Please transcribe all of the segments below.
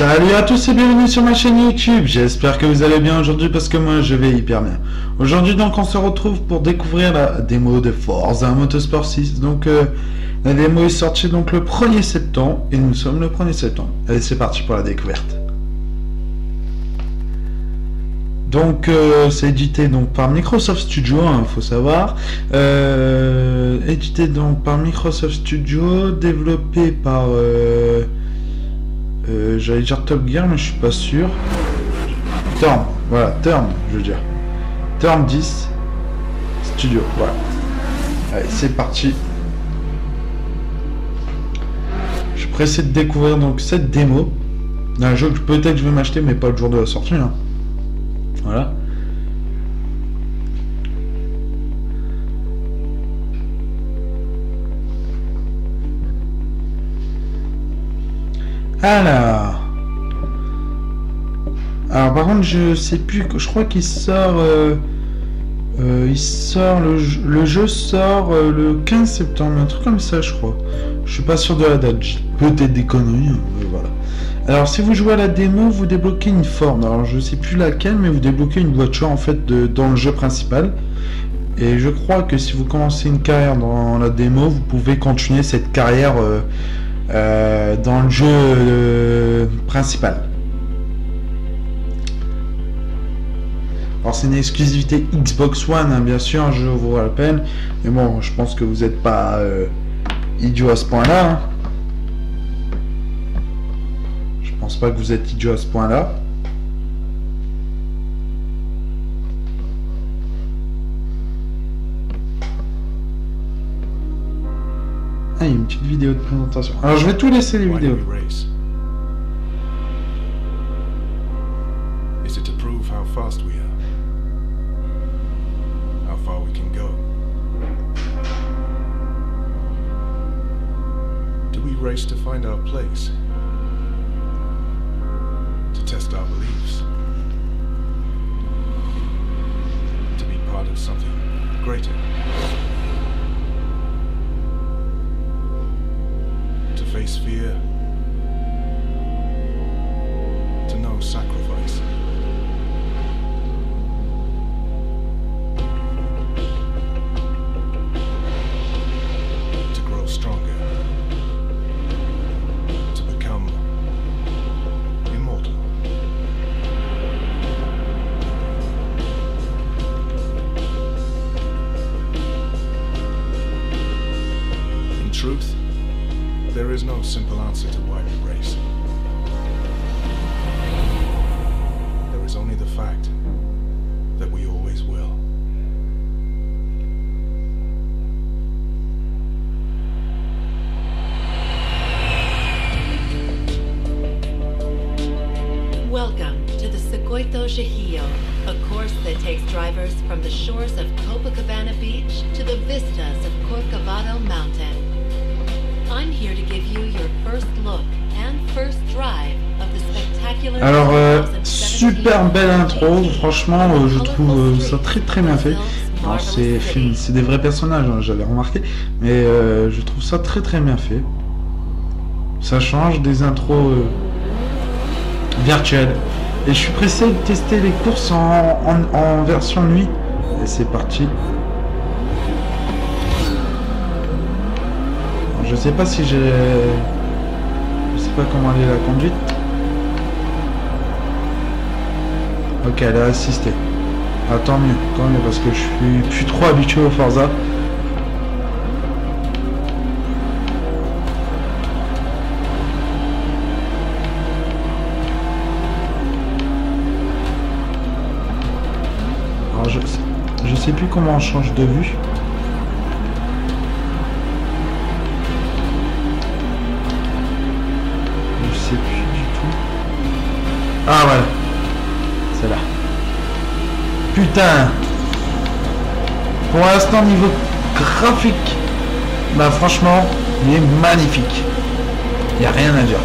Salut à tous et bienvenue sur ma chaîne YouTube. J'espère que vous allez bien aujourd'hui parce que moi je vais hyper bien. Aujourd'hui donc on se retrouve pour découvrir la démo de Forza Motorsport 6. Donc la démo est sortie donc le 1er septembre et nous sommes le 1er septembre. Allez, c'est parti pour la découverte. Donc c'est édité donc par Microsoft Studio, faut savoir. Édité donc par Microsoft Studio, développé par j'allais dire Top Gear mais je suis pas sûr. Turn, voilà, Turn, je veux dire. Turn 10 Studio, voilà. Allez, c'est parti. Je suis pressé de découvrir donc cette démo d'un jeu que peut-être je vais m'acheter mais pas le jour de la sortie. Voilà. Alors par contre je sais plus, je crois qu'il sort le jeu sort le 15 septembre, un truc comme ça je crois. Je suis pas sûr de la date, peut-être des conneries, mais voilà. Alors si vous jouez à la démo, vous débloquez une forme, alors je sais plus laquelle, mais vous débloquez une voiture en fait dans le jeu principal. Et je crois que si vous commencez une carrière dans la démo, vous pouvez continuer cette carrière dans le jeu principal. Alors c'est une exclusivité Xbox One, bien sûr, je vous rappelle. Mais bon, je pense que vous n'êtes pas idiot à ce point-là. Je pense pas que vous êtes idiot à ce point-là. Ah, il y a une petite vidéo de présentation. Alors je vais tout laisser les vidéos. Is it to prove how fast we are? How far we can go? Do we race to find our place? To test our beliefs? To be part of something greater? To face fear? To know sacrifice? To grow stronger? To become immortal? In truth, there is no simple answer to why we race. There is only the fact that we always will. Welcome to the Circuito Chajillo, a course that takes drivers from the shores of Copacabana Beach to the vistas of Corcovado Mountain. I'm here to give you your first look and first drive of the spectacular. Alors super belle intro, franchement je trouve ça très bien fait. Alors c'est des vrais personnages, j'avais remarqué, mais je trouve ça très bien fait. Ça change des intros virtuelles. Et je suis pressé de tester les courses en version nuit. Et c'est parti. Je sais pas si j'ai... Je sais pas comment aller la conduite. Ok, elle a assisté. Ah, tant mieux, parce que je suis plus trop habitué au Forza. Alors je sais plus comment on change de vue. Plus du tout. Ah voilà, c'est là. Putain. Pour l'instant niveau graphique, bah franchement, il est magnifique. Il n'y a rien à dire.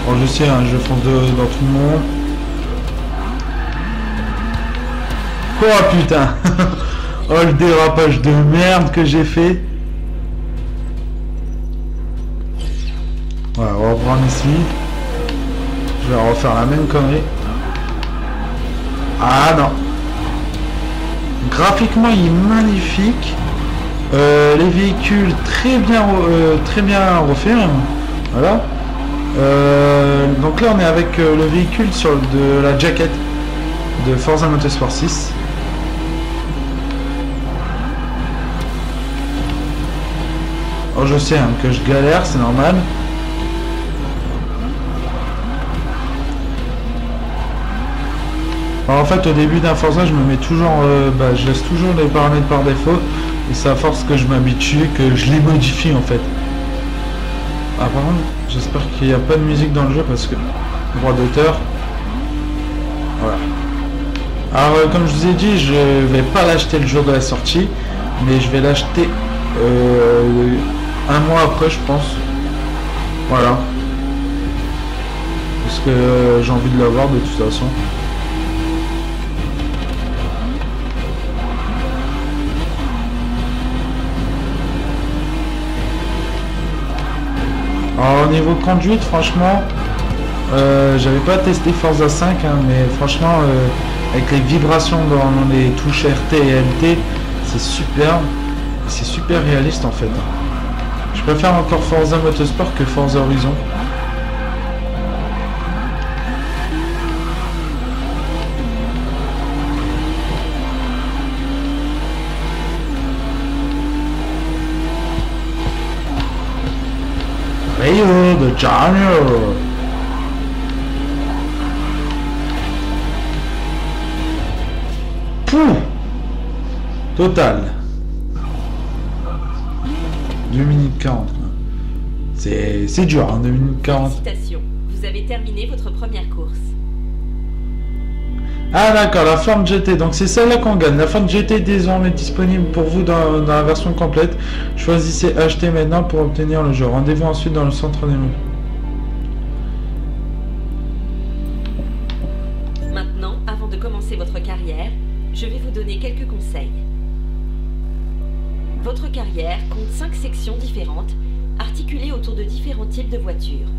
Bon, je sais, je fonce dans tout le monde. Oh putain. Oh le dérapage de merde que j'ai fait. Voilà, on va reprendre ici. Je vais refaire la même connerie. Ah non. Graphiquement, il est magnifique. Les véhicules très bien refaits. Hein. Voilà. Donc là, on est avec le véhicule de la jaquette de Forza Motorsport 6. Alors je sais hein, que je galère, c'est normal. Alors en fait au début d'un Forza je me mets toujours, je laisse toujours les paramètres par défaut et c'est à force que je m'habitue que je les modifie en fait. Ah par contre j'espère qu'il n'y a pas de musique dans le jeu parce que droit d'auteur. Voilà. Alors comme je vous ai dit je vais pas l'acheter le jour de la sortie mais je vais l'acheter un mois après je pense. Voilà. Parce que j'ai envie de l'avoir de toute façon. Alors au niveau conduite franchement j'avais pas testé Forza 5 hein, mais franchement avec les vibrations dans les touches RT et LT c'est super réaliste en fait. Je préfère encore Forza Motorsport que Forza Horizon. Rio de Janeiro. Pouh. Total. 2 minutes 40. C'est dur, hein, 2 minutes 40. Félicitations, vous avez terminé votre première course. Ah d'accord, la Ford GT, donc c'est celle-là qu'on gagne. La Ford GT est désormais disponible pour vous dans la version complète. Choisissez acheter maintenant pour obtenir le jeu. Rendez-vous ensuite dans le centre des mots. Maintenant, avant de commencer votre carrière, je vais vous donner quelques conseils. Votre carrière compte 5 sections différentes, articulées autour de différents types de voitures.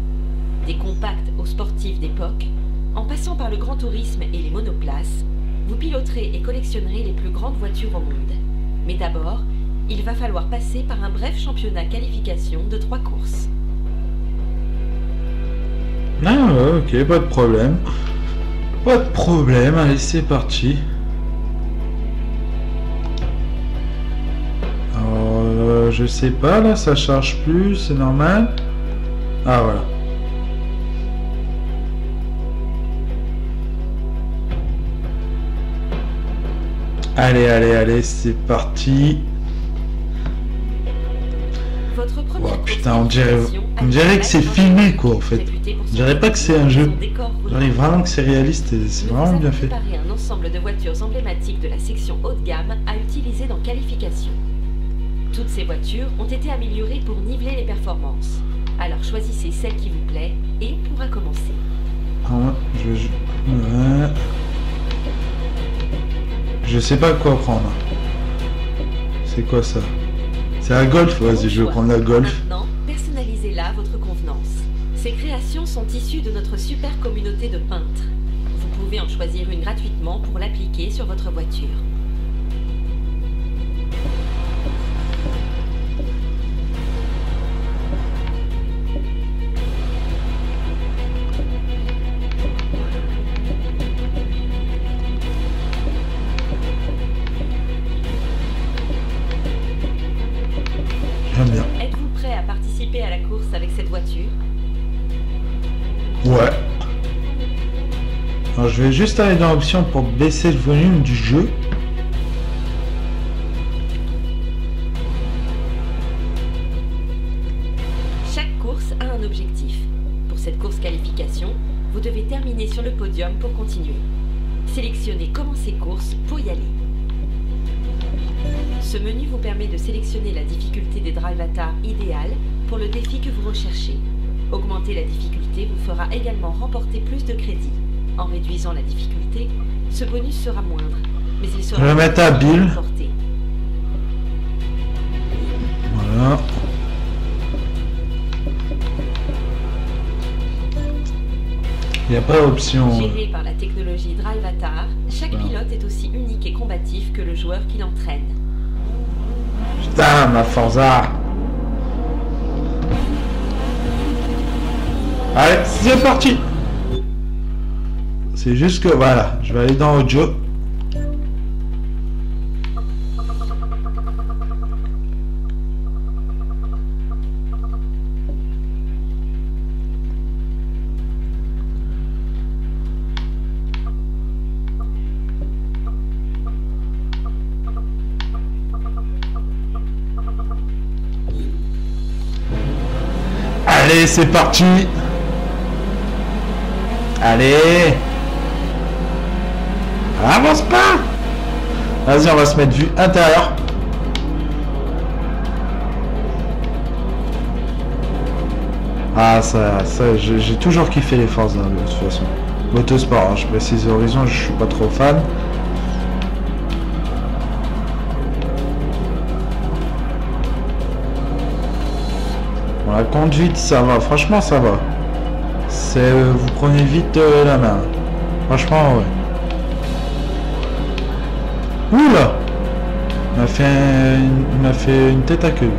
Des compacts aux sportifs d'époque, en passant par le grand tourisme et les monoplaces, vous piloterez et collectionnerez les plus grandes voitures au monde. Mais d'abord, il va falloir passer par un bref championnat qualification de 3 courses. Ah ouais, ok, pas de problème. Pas de problème, allez c'est parti. Alors, je sais pas, là ça charge plus, c'est normal. Ah voilà. Allez, c'est parti. Votre première Oh course putain, on qualification dirait que c'est filmé quoi en fait. réputée pour On son dirait pas que c'est un jeu. son décor On roulant. dirait vraiment que c'est réaliste et c'est Nous vraiment vous bien avons fait. préparé un ensemble de voitures emblématiques de la section haut de gamme à utiliser dans qualification. Toutes ces voitures ont été améliorées pour niveler les performances. Alors choisissez celle qui vous plaît et on pourra commencer. Ah, ouais. Je sais pas quoi prendre. C'est quoi ça? C'est la Golf, vas-y, Bon je vais choix. prendre la Golf. Maintenant, personnalisez-la à votre convenance. Ces créations sont issues de notre super communauté de peintres. Vous pouvez en choisir une gratuitement pour l'appliquer sur votre voiture. J'aime bien. Êtes-vous prêt à participer à la course avec cette voiture? Ouais. Alors je vais juste aller dans l'option pour baisser le volume du jeu. Chaque course a un objectif. Pour cette course qualification, vous devez terminer sur le podium pour continuer. Sélectionnez Commencer course pour y aller. Ce menu vous permet de sélectionner la difficulté des drive avatars idéale pour le défi que vous recherchez. Augmenter la difficulté vous fera également remporter plus de crédits. En réduisant la difficulté, ce bonus sera moindre, mais il sera Je vais mettre habile. remporté. Voilà. n'y a pas option. Géré par la technologie Drivatar, chaque pilote est aussi unique et combatif que le joueur qui l'entraîne. Putain, ma Forza. Allez, c'est parti. C'est juste que, voilà, je vais aller dans audio. Allez, c'est parti. Allez. Avance pas. Vas-y, on va se mettre vue intérieure. Ah, ça j'ai toujours kiffé les Forza de toute façon. Motosport, hein, je précise Horizon, je suis pas trop fan. La conduite, ça va, franchement, ça va. C'est, vous prenez vite la main. Franchement, ouais. Oula! Il m'a fait une tête à queue.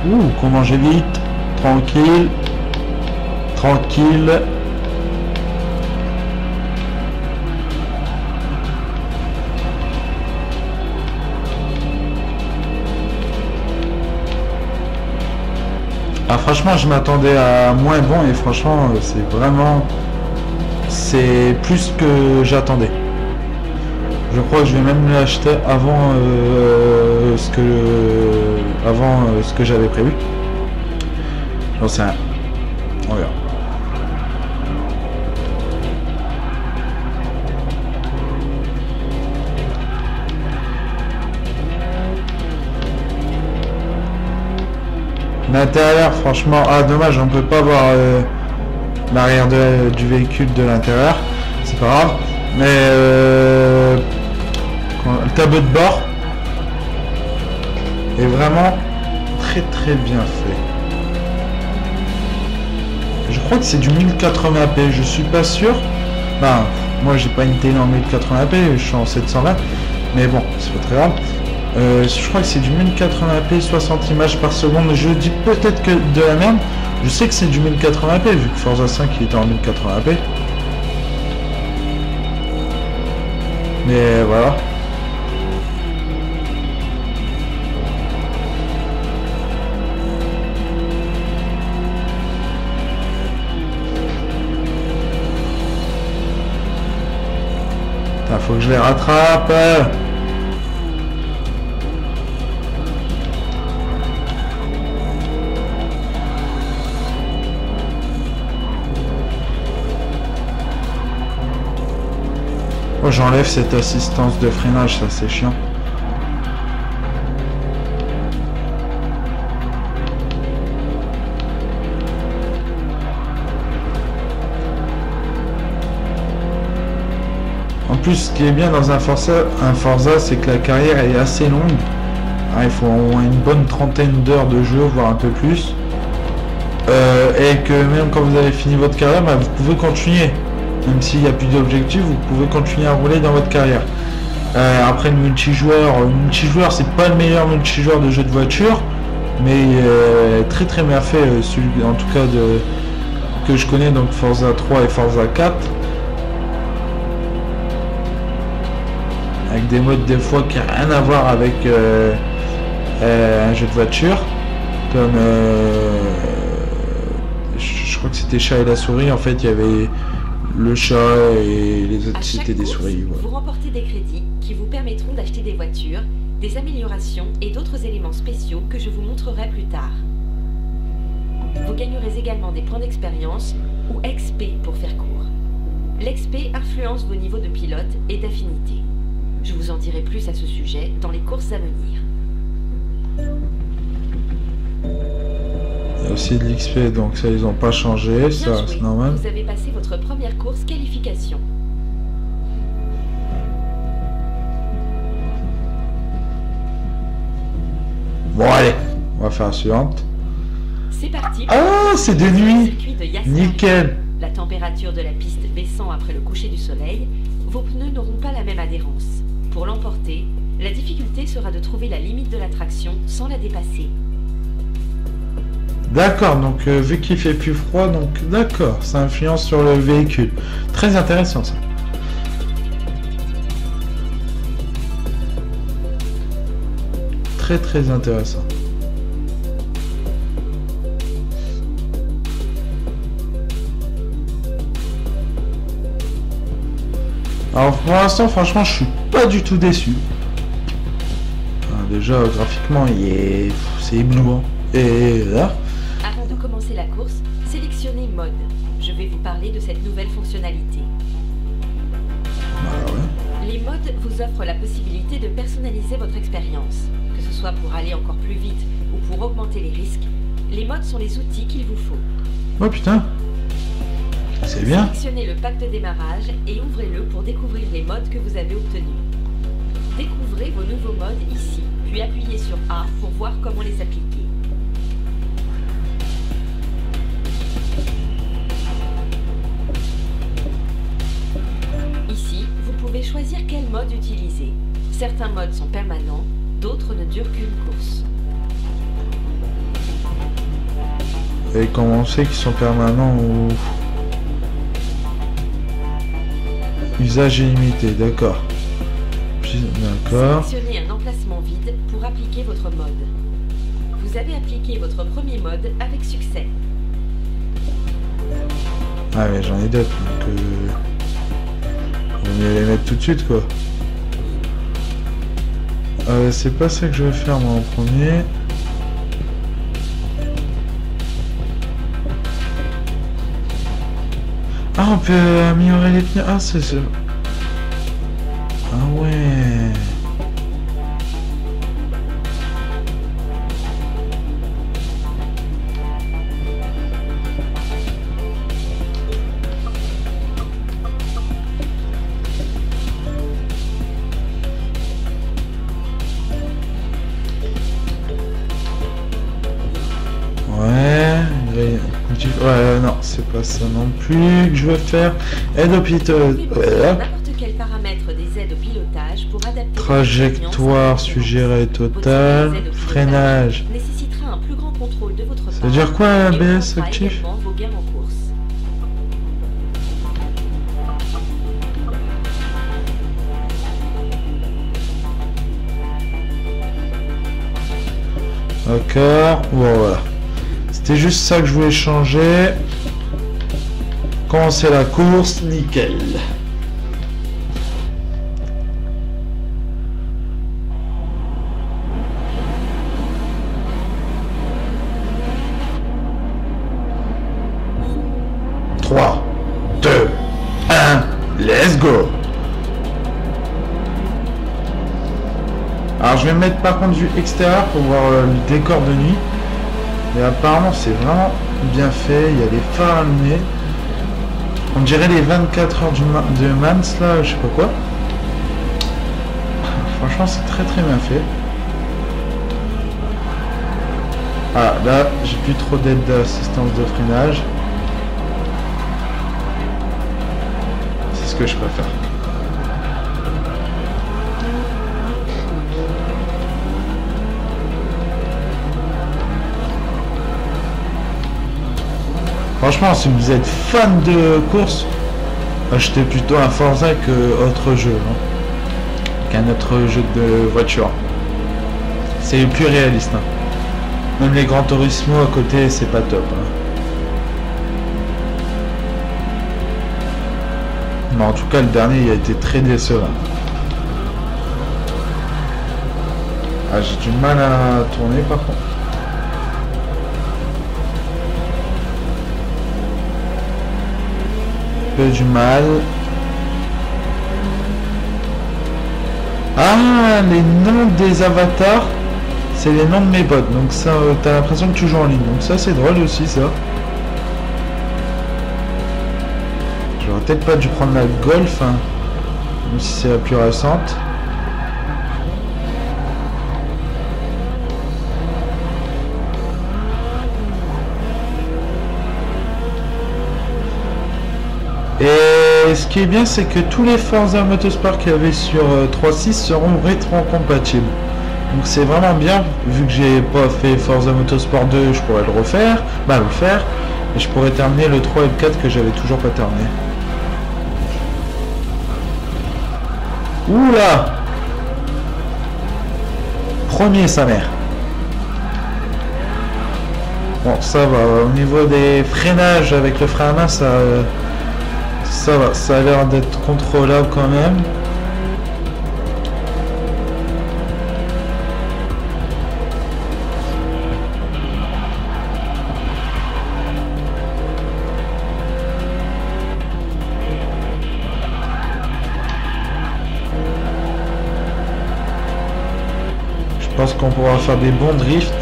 Ouh, comment j'ai vite. Tranquille. Tranquille. Ah, franchement, je m'attendais à moins bon et franchement, c'est plus que j'attendais. Je crois que je vais même l'acheter avant ce que j'avais prévu. J'en sais rien. On verra. L'intérieur, franchement, ah dommage, on peut pas voir l'arrière du véhicule de l'intérieur, c'est pas grave, mais le tableau de bord est vraiment très bien fait. Je crois que c'est du 1080p, je suis pas sûr. Ben, moi j'ai pas une télé en 1080p, je suis en 720, mais bon, c'est pas très grave. Je crois que c'est du 1080p, 60 images par seconde. Je dis peut-être que de la merde. Je sais que c'est du 1080p vu que Forza 5 il était en 1080p. Mais voilà. Putain, faut que je les rattrape. Oh, j'enlève cette assistance de freinage, ça c'est chiant. En plus, ce qui est bien dans un Forza, c'est que la carrière est assez longue. Ah, il faut au moins une bonne trentaine d'heures de jeu, voire un peu plus. Et que même quand vous avez fini votre carrière, bah, vous pouvez continuer. Même s'il n'y a plus d'objectif, vous pouvez continuer à rouler dans votre carrière. Après le multijoueur, c'est pas le meilleur multijoueur de jeu de voiture, mais très bien fait, celui en tout cas que je connais, donc Forza 3 et Forza 4. Avec des modes des fois qui n'ont rien à voir avec un jeu de voiture, comme je crois que c'était Chat et la souris, en fait il y avait le chat et les autres c'était des souris. Voilà. Vous remportez des crédits qui vous permettront d'acheter des voitures, des améliorations et d'autres éléments spéciaux que je vous montrerai plus tard. Vous gagnerez également des points d'expérience ou XP pour faire court. L'XP influence vos niveaux de pilote et d'affinité. Je vous en dirai plus à ce sujet dans les courses à venir. Il y a aussi de l'XP, donc ça ils n'ont pas changé, ça c'est normal. Vous avez passé votre première course qualification. Bon allez, on va faire la suivante. C'est parti. Ah, c'est de Le nuit. circuit de Yasna. Nickel. La température de la piste baissant après le coucher du soleil, vos pneus n'auront pas la même adhérence. Pour l'emporter, la difficulté sera de trouver la limite de la traction sans la dépasser. D'accord, donc vu qu'il fait plus froid, donc d'accord, ça influence sur le véhicule. Très intéressant ça. Très très intéressant. Alors pour l'instant, franchement, je suis pas du tout déçu. Déjà, graphiquement, c'est éblouissant. Et là, Avant de commencer la course, sélectionnez Mode. Je vais vous parler de cette nouvelle fonctionnalité. voilà, ouais. Les modes vous offrent la possibilité de personnaliser votre expérience. Que ce soit pour aller encore plus vite ou pour augmenter les risques, les modes sont les outils qu'il vous faut. Oh putain, c'est bien. Sélectionnez le pack de démarrage et ouvrez-le pour découvrir les modes que vous avez obtenus. Découvrez vos nouveaux modes ici, puis appuyez sur A pour voir comment les appliquer. Ici, vous pouvez choisir quel mode utiliser. Certains modes sont permanents, d'autres ne durent qu'une course. Et comment on sait qu'ils sont permanents ou... Usage illimité, d'accord. D'accord. Sélectionnez un emplacement vide pour appliquer votre mode. Vous avez appliqué votre premier mode avec succès. Ah mais j'en ai d'autres, donc on va les mettre tout de suite quoi. C'est pas ça que je vais faire moi en premier. Ah, on peut améliorer les pneus. Ah, c'est ça. Ah ouais. Ouais, non, c'est pas ça non plus que je veux faire. Aide au pilotage. N'importe quel paramètre des aides au pilotage pour adapter Trajectoire suggérée totale. Freinage. Nécessitera un plus grand contrôle de votre part. Ça veut dire quoi et ABS augmentera actif? également vos gains en course. D'accord. Bon, voilà. C'était juste ça que je voulais changer. Commencer la course, nickel. Trois, 2, 1, let's go. Alors je vais me mettre par contre vue extérieure pour voir le décor de nuit. Et apparemment c'est vraiment bien fait, il y a des phares allumés. On dirait les 24 heures de Mans là, je sais pas quoi. Franchement c'est très très bien fait. Ah là j'ai plus trop d'aide d'assistance de freinage. C'est ce que je préfère. Franchement, si vous êtes fan de course, achetez plutôt un Forza que autre jeu, hein, qu'un autre jeu de voiture. C'est plus réaliste. Hein. Même les Gran Turismo à côté, c'est pas top. Hein. Mais en tout cas, le dernier, il a été très décevant. Ah, j'ai du mal à tourner par contre. Peu du mal. Ah, les noms des avatars, c'est les noms de mes bots. Donc ça, t'as l'impression que tu joues en ligne. Donc ça, c'est drôle aussi, ça. J'aurais peut-être pas dû prendre la Golf, hein, même si c'est la plus récente. Et ce qui est bien, c'est que tous les Forza Motorsport qu'il y avait sur 3.6 seront rétro-compatibles. Donc c'est vraiment bien, vu que j'ai pas fait Forza Motorsport 2, je pourrais le refaire, le faire, et je pourrais terminer le 3 et le 4 que j'avais toujours pas terminé. Oula! Premier sa mère. Bon, ça va, au niveau des freinages avec le frein à main, ça va, ça a l'air d'être contrôlable quand même. Je pense qu'on pourra faire des bons drifts.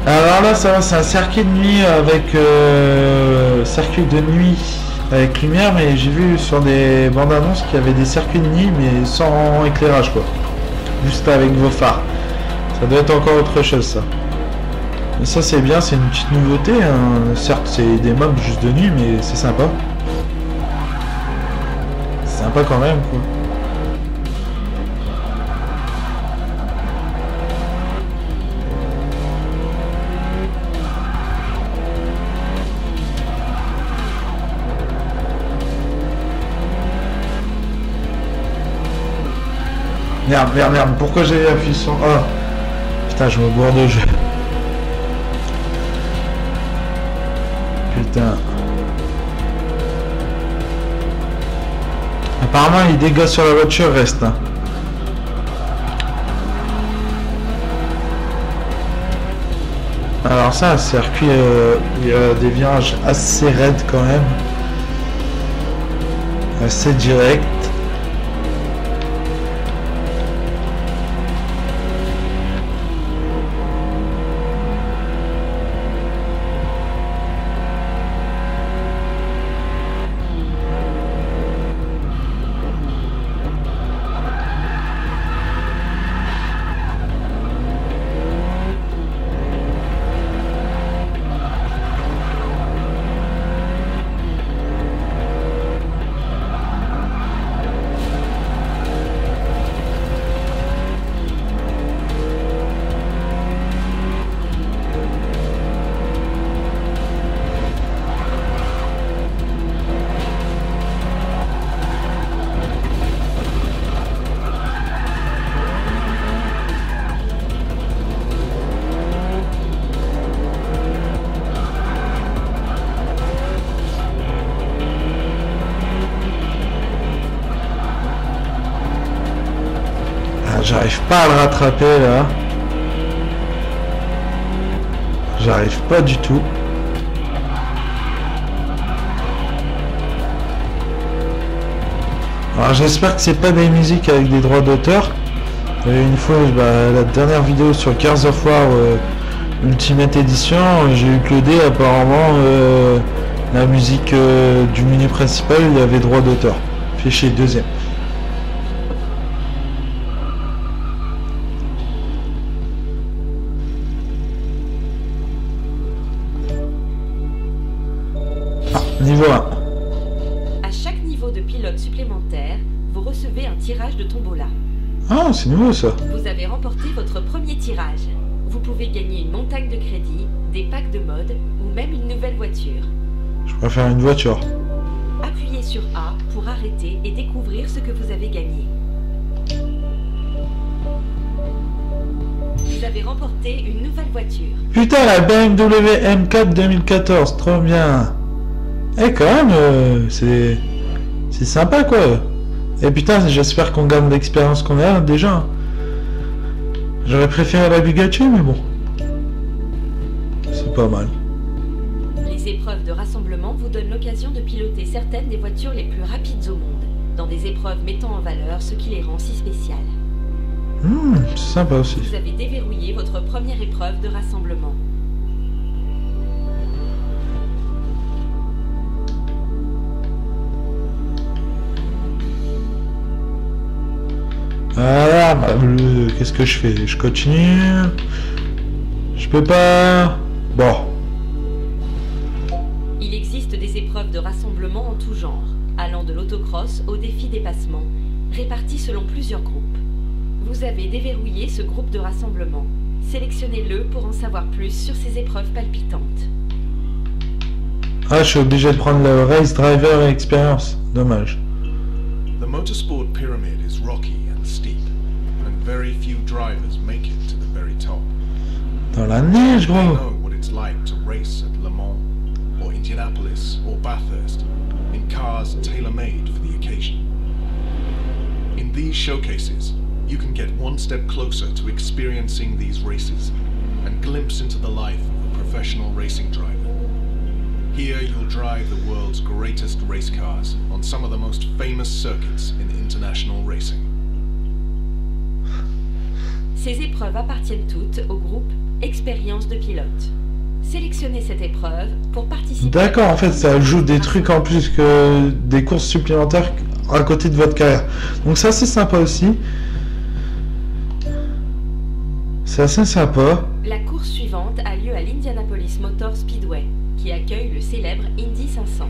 Alors là, ça va, c'est un circuit de nuit avec circuit de nuit avec lumière, mais j'ai vu sur des bandes annonces qu'il y avait des circuits de nuit mais sans éclairage quoi, juste avec vos phares. Ça doit être encore autre chose ça. Et ça c'est bien, c'est une petite nouveauté, hein. Certes c'est des mobs juste de nuit, mais c'est sympa. C'est sympa quand même quoi. Merde, pourquoi j'ai appuyé sur... Oh, putain, je me bourre de jeu. Putain. Apparemment, les dégâts sur la voiture restent. Hein. Alors ça, un circuit, il y a des virages assez raides quand même. Assez direct. J'arrive pas à le rattraper là. J'arrive pas du tout. Alors j'espère que c'est pas des musiques avec des droits d'auteur. Une fois, la dernière vidéo sur Gears of War Ultimate Edition, j'ai eu que le D, apparemment la musique du menu principal, il y avait droit d'auteur. Fichier deuxième. Niveau 1. À chaque niveau de pilote supplémentaire, vous recevez un tirage de tombola. Ah, c'est nouveau ça. Vous avez remporté votre premier tirage. Vous pouvez gagner une montagne de crédits, des packs de mode ou même une nouvelle voiture. Je préfère une voiture. Appuyez sur A pour arrêter et découvrir ce que vous avez gagné. Vous avez remporté une nouvelle voiture. Putain, la BMW M4 2014, trop bien. Eh quand même, c'est sympa quoi. Et putain, j'espère qu'on gagne l'expérience qu'on a déjà. J'aurais préféré la Bugatti, mais bon. C'est pas mal. Les épreuves de rassemblement vous donnent l'occasion de piloter certaines des voitures les plus rapides au monde, dans des épreuves mettant en valeur ce qui les rend si spéciales. C'est sympa aussi. Vous avez déverrouillé votre première épreuve de rassemblement. Voilà, qu'est-ce que je fais? Je continue. Je peux pas. Bon. existe des épreuves de rassemblement en tout genre, allant de l'autocross au défi dépassement, répartis selon plusieurs groupes. Vous avez déverrouillé ce groupe de rassemblement. Sélectionnez-le pour en savoir plus sur ces épreuves palpitantes. Ah, je suis obligé de prendre le Race Driver Experience. Dommage. The motorsport pyramid is rocky and steep, and very few drivers make it to the very top. Dans la neige, They gros. know what it's like to race at Le Mans, or Indianapolis, or Bathurst, in cars tailor-made for the occasion. In these showcases, you can get one step closer to experiencing these races, and glimpse into the life of a professional racing driver. Here you'll drive the world's greatest race cars on some of the most famous circuits in international racing. Ces épreuves appartiennent toutes au groupe Expérience de pilote. Sélectionnez cette épreuve pour participer... D'accord, en fait, ça ajoute des trucs en plus que des courses supplémentaires à côté de votre carrière. Donc ça, c'est sympa aussi. C'est assez sympa. La course suivante a lieu à l'Indianapolis Motor Speedway, qui accueille le célèbre Indy 500.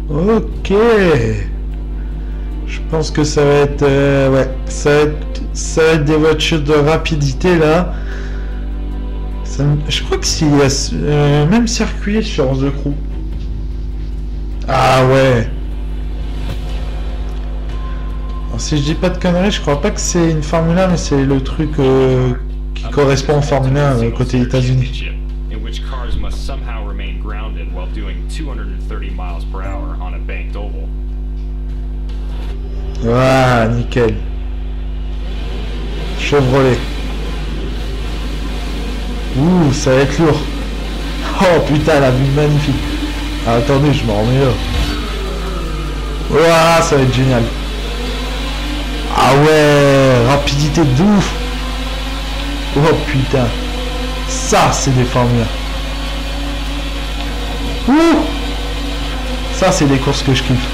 Ok. Je pense que ça va être... ouais, ça va être des voitures de rapidité, là. Je crois que s'il y a même circuit sur The Crew. Ah ouais. Alors, si je dis pas de conneries, je crois pas que c'est une Formule 1, mais c'est le truc qui correspond en Formule 1 côté États-Unis. In which cars must somehow remain grounded while doing 230 miles per hour on a banked oval. Ah, nickel. Chevrolet. Ouh, ça va être lourd. Oh putain, la vue magnifique. Ah, attendez, je m'en remets là. Ouah, ça va être génial. Ah ouais, rapidité de ouf. Oh putain. Ça, c'est des Formule 1. Ouh. Ça, c'est des courses que je kiffe.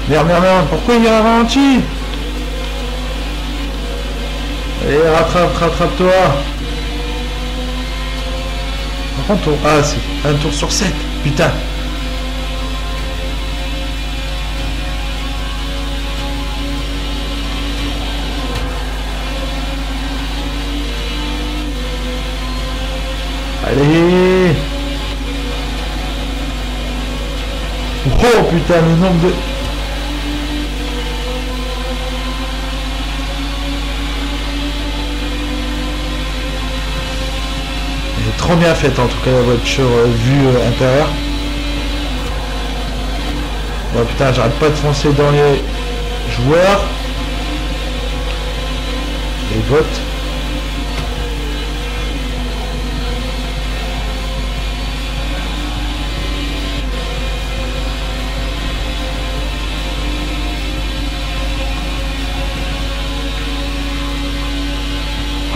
Merde, merde, merde, pourquoi il ralentit? Allez, rattrape-toi. Par contre, ah, c'est un tour sur 7, putain. Allez. Oh putain, le nombre de... Elle est trop bien faite en tout cas la voiture vue intérieure. Oh putain, j'arrête pas de foncer dans les joueurs. Les votes.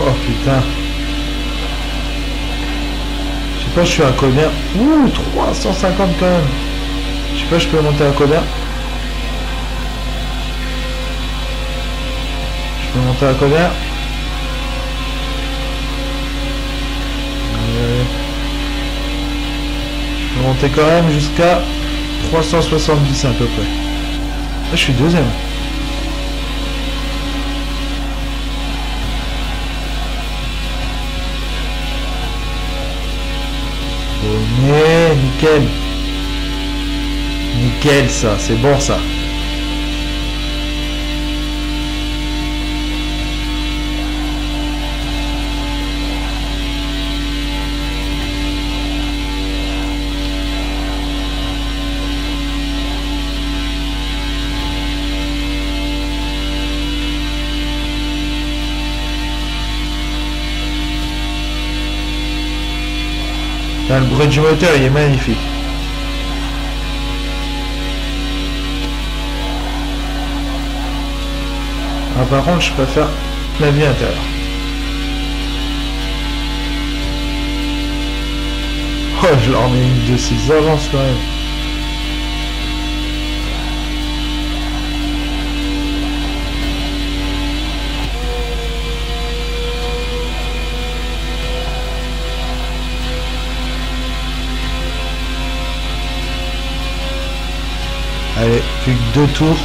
Oh putain. Je sais pas, je suis à combien? Ouh, 350 quand même. Je sais pas, je peux monter à combien? Je peux monter à combien? Je peux monter quand même jusqu'à 370 à peu près. Là, je suis deuxième. Mais nickel. Nickel ça, c'est bon ça. Là, le bruit du moteur il est magnifique. Ah, par contre je préfère la vue intérieure. Oh, je leur mets une de ces avances quand même. Allez, plus que 2 tours.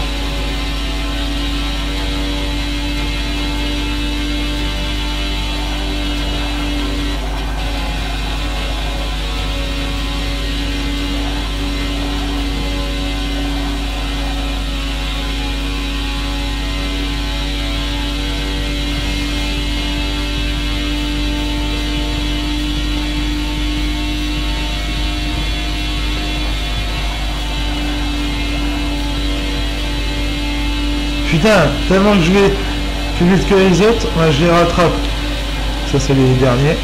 Putain, tellement que je vais plus vite que les autres, moi je les rattrape. Ça c'est les derniers.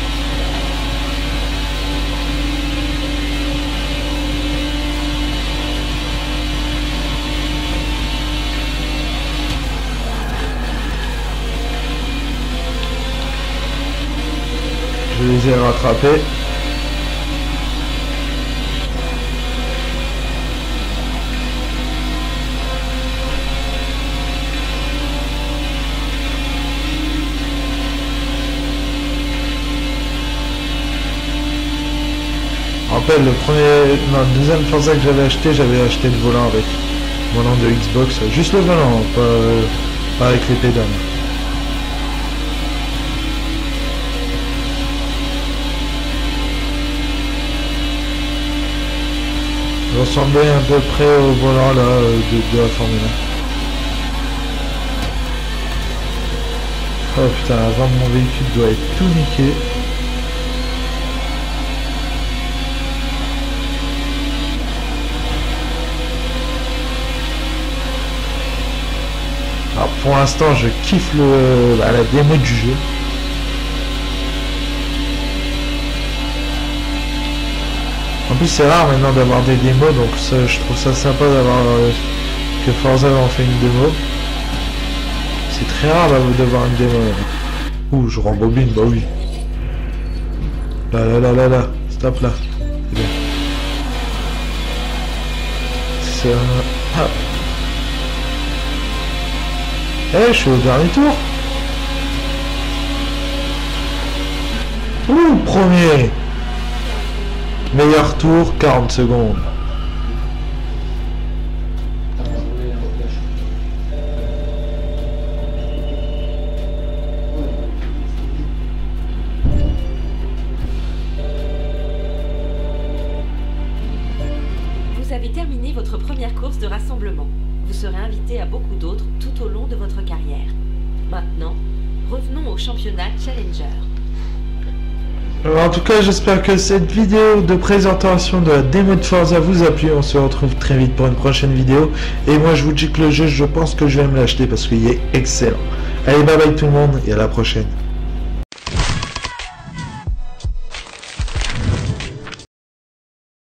Je les ai rattrapés. Je me rappelle le deuxième Forza que j'avais acheté le volant avec volant de Xbox, juste le volant, pas avec les pédales. Il ressemblait à peu près au volant là de la Formule 1. Oh putain, avant mon véhicule doit être tout niqué. Alors pour l'instant je kiffe la démo du jeu. En plus c'est rare maintenant d'avoir des démos, donc ça, je trouve ça sympa d'avoir que Forza en fait une démo. C'est très rare d'avoir une démo. Ouh, je rembobine, bah oui. Là, stop là. C'est bien. C'est un... Eh, je suis au dernier tour. Ouh, premier. Meilleur tour, 40 secondes. Vous avez terminé votre première course de rassemblement. Vous serez invité à beaucoup d'autres tout au long de votre carrière. Maintenant, revenons au championnat Challenger. Alors, en tout cas, j'espère que cette vidéo de présentation de la démo de Forza vous a plu. On se retrouve très vite pour une prochaine vidéo. Et moi, je vous dis que le jeu, je pense que je vais me l'acheter parce qu'il est excellent. Allez, bye bye tout le monde et à la prochaine.